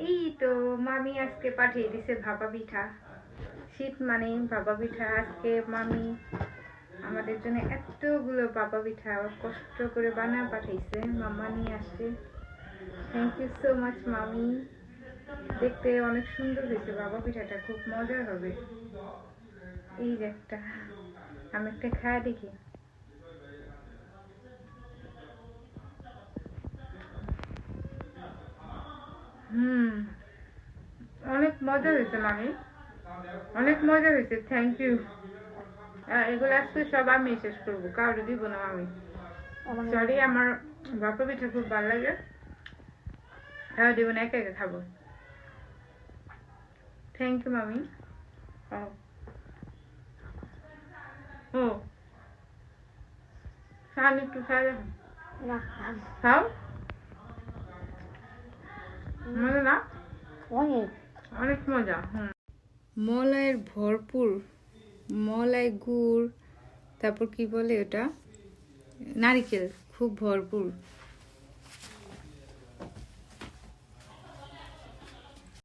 এই তো মামি আজকে পাঠিয়ে দিছে ভাপা পিঠা। শীত মানে ভাপা পিঠা। আজকে মামি আমাদের জন্য এতগুলো ভাপা পিঠা কষ্ট করে বানা পাঠাইছে, মামা নিয়ে আসছে। থ্যাংক ইউ সো মাচ মামি। দেখতে অনেক সুন্দর হয়েছে ভাপা পিঠাটা, খুব মজার হবে। এই যে একটা, আমি একটা খায়া দেখি। অনেক মজা হয়েছে মামি, অনেক মজা হয়েছে। Thank you. এগুলো আজকে সব আমি শেষ করবো, কাউকে দিব না আমি। সরি, আমার ভাপা পিঠা খুব ভালো লাগে, কাউকে দিব না, একা একা খাবো। থ্যাংক ইউ মামি। ও খান, একটু খাই দেখো। খাও। মজা না? অনেক মজা। মলাইয়ের ভরপুর, মলাই গুড়, তারপর কি বলে ওটা, নারিকেল, খুব ভরপুর।